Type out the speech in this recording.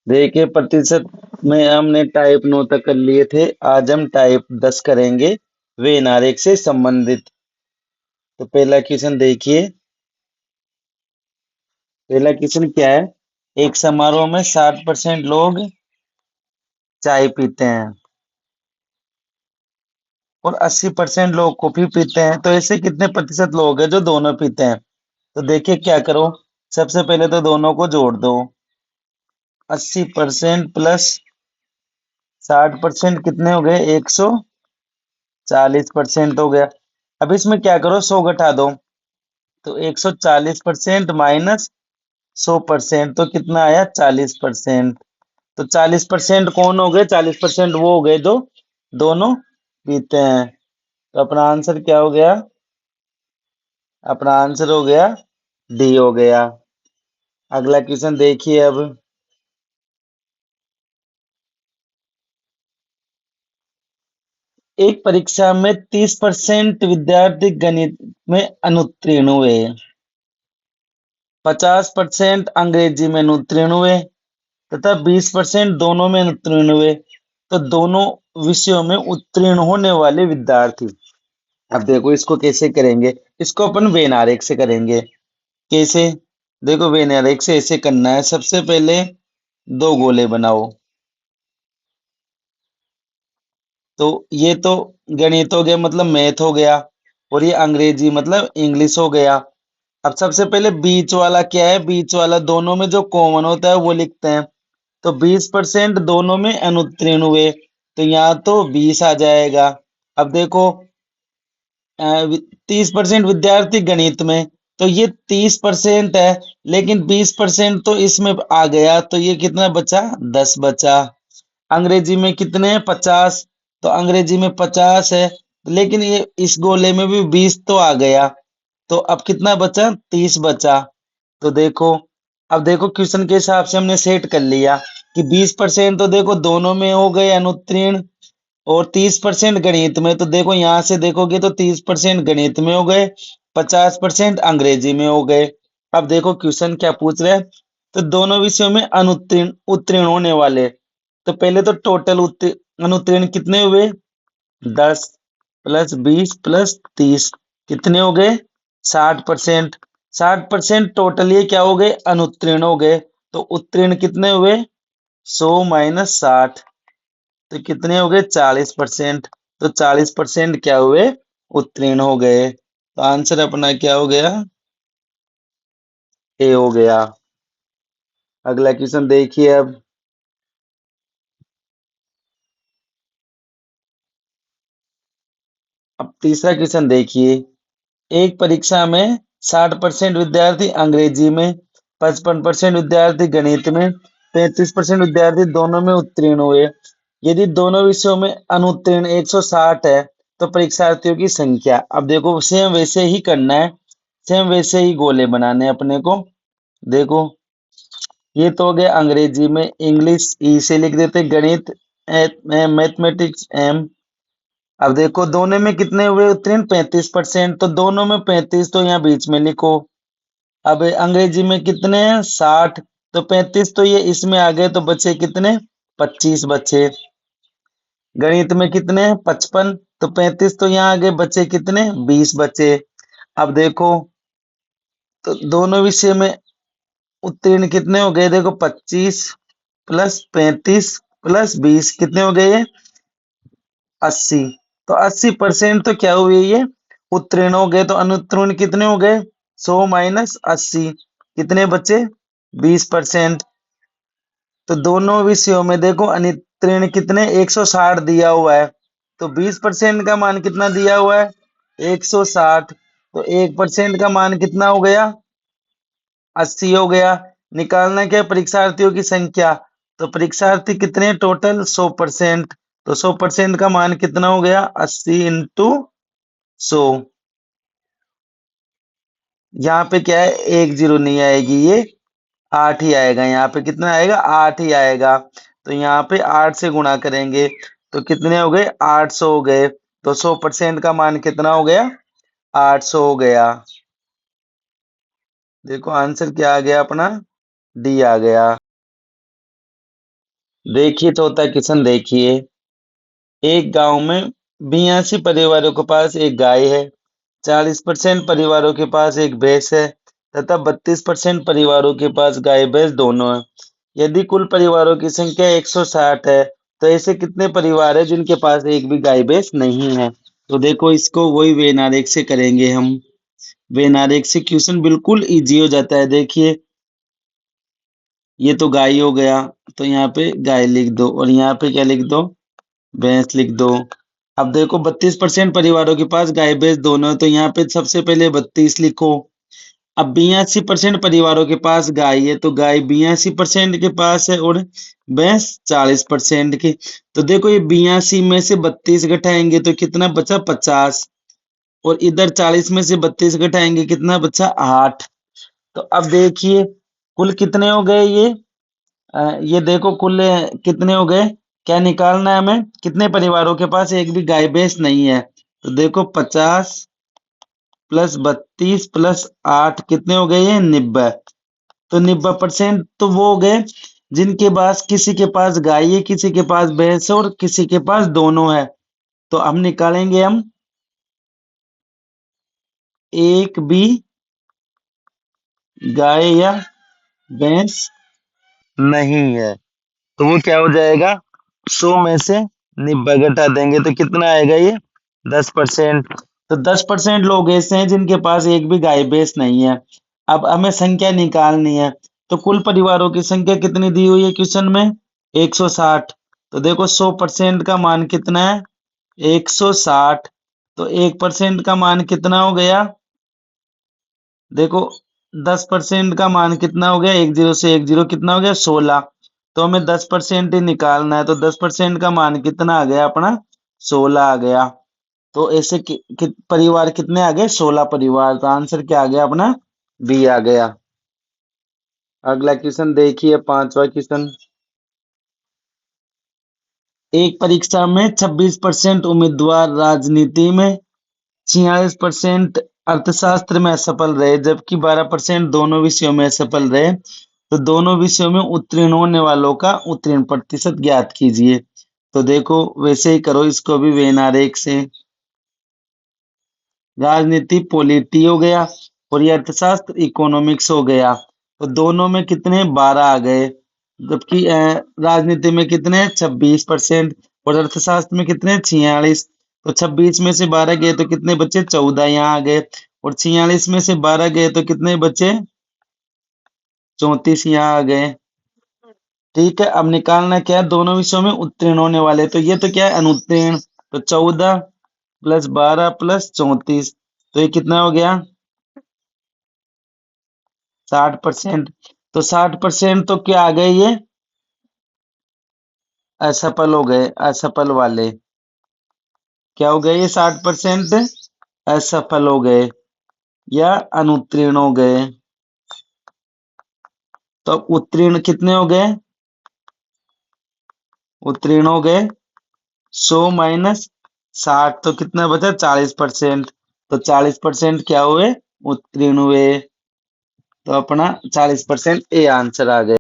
देखिए प्रतिशत में हमने टाइप 9 तक कर लिए थे, आज हम टाइप 10 करेंगे वेन आरेख से संबंधित। तो पहला क्वेश्चन देखिए। पहला क्वेश्चन क्या है? एक समारोह में 60% लोग चाय पीते हैं और 80% लोग कॉफी पीते हैं, तो ऐसे कितने प्रतिशत लोग हैं जो दोनों पीते हैं? तो देखिए क्या करो, सबसे पहले तो दोनों को जोड़ दो। 80% प्लस 60% कितने हो गए? 140% हो गया। अब इसमें क्या करो, 100 घटा दो। तो 140% माइनस 100%, तो कितना आया? 40%। तो 40% कौन हो गए? 40% वो हो गए जो दोनों पीते हैं। तो अपना आंसर क्या हो गया? अपना आंसर हो गया डी हो गया। अगला क्वेश्चन देखिए अब। एक परीक्षा में 30% विद्यार्थी गणित में अनुत्तीर्ण हुए, 50% अंग्रेजी में अनुत्तीर्ण हुए तथा 20% दोनों में उत्तीर्ण हुए। तो दोनों विषयों में उत्तीर्ण होने वाले विद्यार्थी, अब देखो इसको कैसे करेंगे। इसको अपन वेन आरेख से करेंगे। कैसे? देखो वेन आरेख से ऐसे करना है। सबसे पहले दो गोले बनाओ। तो ये तो गणित हो गया, मतलब मैथ हो गया, और ये अंग्रेजी मतलब इंग्लिश हो गया। अब सबसे पहले बीच वाला क्या है? बीच वाला दोनों में जो कॉमन होता है वो लिखते हैं। तो 20% दोनों में अनुत्तीर्ण हुए, तो यहाँ तो 20 आ जाएगा। अब देखो 30% विद्यार्थी गणित में, तो ये 30% है, लेकिन 20% तो इसमें आ गया, तो ये कितना बचा? 10 बचा। अंग्रेजी में कितने हैं? 50। तो अंग्रेजी में 50 है, लेकिन ये इस गोले में भी 20 तो आ गया, तो अब कितना बचा? 30 बचा। तो देखो, अब देखो क्वेश्चन के हिसाब से हमने सेट कर लिया कि 20% तो देखो दोनों में हो गए अनुत्तीर्ण, और 30% गणित में। तो देखो यहां से देखोगे तो 30% गणित में हो गए, 50% अंग्रेजी में हो गए। अब देखो क्वेश्चन क्या पूछ रहे हैं। तो दोनों विषयों में अनुत्तीर्ण उत्तीर्ण होने वाले, तो पहले तो टोटल अनुत्तीर्ण कितने हुए? 10 प्लस 20 प्लस 30, कितने हो गए? 60%। 60% टोटल ये क्या हो गए? अनुत्तीर्ण हो गए। तो उत्तीर्ण कितने हुए? 100 माइनस 60, तो कितने हो गए? 40%। तो 40% क्या हुए? उत्तीर्ण हो गए। तो आंसर अपना क्या हो गया? ए हो गया। अगला क्वेश्चन देखिए अब। अब तीसरा क्वेश्चन देखिए। एक परीक्षा में 60% विद्यार्थी अंग्रेजी में, 55% विद्यार्थी गणित में, 35% विद्यार्थी दोनों में उत्तीर्ण हुए। यदि दोनों विषयों में अनुत्तीर्ण 160 है, तो परीक्षार्थियों की संख्या। अब देखो सेम वैसे ही करना है, सेम वैसे ही गोले बनाने हैं अपने को। देखो ये तो हो गया अंग्रेजी में, इंग्लिश ई से लिख देते, गणित मैथमेटिक्स एम। अब देखो दोनों में कितने हुए उत्तीर्ण? 35%, तो दोनों में 35, तो यहाँ बीच में लिखो। अब अंग्रेजी में कितने हैं? 60। तो 35 तो ये इसमें आ गए, तो बचे कितने? 25 बचे। गणित में कितने हैं? 55। तो 35 तो यहाँ आगे बचे कितने? 20 बचे। अब देखो तो दोनों विषय में उत्तीर्ण कितने हो गए? देखो 25 प्लस 35 प्लस 20, कितने हो गए ये? 80। तो 80% तो क्या हुए? ये उत्तीर्ण हो गए। तो अनुत्तीर्ण कितने हो गए? 100 माइनस 80, कितने बचे? 20%। तो दोनों विषयों में देखो अनुत्तीर्ण कितने? 160 दिया हुआ है, तो 20% का मान कितना दिया हुआ है? 160। तो 1% का मान कितना हो गया? 80 हो गया। निकालना क्या है? परीक्षार्थियों की संख्या। तो परीक्षार्थी कितने टोटल? 100%। तो 100% का मान कितना हो गया? 80 इंटू 100। यहाँ पे क्या है? एक जीरो नहीं आएगी, ये 8 ही आएगा। यहाँ पे कितना आएगा? 8 ही आएगा। तो यहाँ पे 8 से गुणा करेंगे, तो कितने हो गए? 800 हो गए। तो 100% का मान कितना हो गया? 800 हो गया। देखो आंसर क्या आ गया अपना? डी आ गया। देखिए चौथा क्वेश्चन देखिए, एक गांव में 82 परिवारों के पास एक गाय है, 40% परिवारों के पास एक भैंस है तथा 32% परिवारों के पास गाय भैंस दोनों है। यदि कुल परिवारों की संख्या 160 है तो ऐसे कितने परिवार है जिनके पास एक भी गाय भैंस नहीं है। तो देखो इसको वही वेन आरेख से करेंगे हम। वेन आरेख से क्वेश्चन बिल्कुल इजी हो जाता है। देखिए ये तो गाय हो गया, तो यहाँ पे गाय लिख दो और यहाँ पे क्या लिख दो, भैंस लिख दो। अब देखो 32% परिवारों के पास गाय भैंस दोनों है, तो यहाँ पे सबसे पहले 32 लिखो। अब 82% परिवारों के पास गाय है, तो गाय 82% के पास है और भैंस 40% की। तो देखो ये 82 में से 32 घटाएंगे तो कितना बचा, 50। और इधर 40 में से 32 घटाएंगे कितना बचा, 8। तो अब देखिए कुल कितने हो गए ये देखो कुल कितने हो गए, क्या निकालना है हमें, कितने परिवारों के पास एक भी गाय भैंस नहीं है। तो देखो 50 प्लस 32 प्लस 8 कितने हो गए, ये 90। तो 90% तो वो हो गए जिनके पास, किसी के पास गाय है, किसी के पास भैंस है और किसी के पास दोनों है। तो हम निकालेंगे हम, एक भी गाय या भैंस नहीं है, तो वो क्या हो जाएगा, 100 में से 90 घटा देंगे तो कितना आएगा ये, 10%। तो 10% लोग ऐसे हैं जिनके पास एक भी गाय भैंस नहीं है। अब हमें संख्या निकालनी है, तो कुल परिवारों की संख्या कितनी दी हुई है क्वेश्चन में, 160। तो देखो 100% का मान कितना है, 160। तो 1% का मान कितना हो गया, देखो 10% का मान कितना हो गया, एक जीरो से एक जीरो कितना हो गया, 16। तो हमें 10% ही निकालना है, तो 10% का मान कितना आ गया अपना, 16 आ गया। तो ऐसे परिवार कितने आ गए, 16 परिवार। तो आंसर क्या आ गया अपना, बी आ गया। अगला क्वेश्चन देखिए, पांचवा क्वेश्चन। एक परीक्षा में 26% उम्मीदवार राजनीति में, 46% अर्थशास्त्र में असफल रहे, जबकि 12% दोनों विषयों में असफल रहे। तो दोनों विषयों में उत्तीर्ण होने वालों का उत्तीर्ण प्रतिशत ज्ञात कीजिए। तो देखो वैसे ही करो इसको भी वेन आरेख से। राजनीति पॉलिटी हो गया और ये अर्थशास्त्र इकोनॉमिक्स हो गया। तो दोनों में कितने, 12 आ गए। जबकि राजनीति में कितने, 26% और अर्थशास्त्र में कितने, 46। तो 26 में से 12 गए तो कितने बचे, 14 यहाँ आ गए। और 46 में से 12 गए तो कितने बचे, 34 यहाँ आ गए। ठीक है, अब निकालना क्या है, दोनों विषयों में उत्तीर्ण होने वाले। तो ये तो क्या है, अनुत्तीर्ण। तो 14 प्लस 12 प्लस 34, तो ये कितना हो गया, 60%। तो 60% तो क्या आ गए, ये असफल हो गए, असफल वाले क्या हो गए, ये 60% असफल हो गए या अनुत्तीर्ण हो गए। तो अब उत्तीर्ण कितने हो गए, उत्तीर्ण हो गए 100 माइनस 60, तो कितना बचा, 40%। तो 40% क्या हुए, उत्तीर्ण हुए। तो अपना 40% ए आंसर आ गया।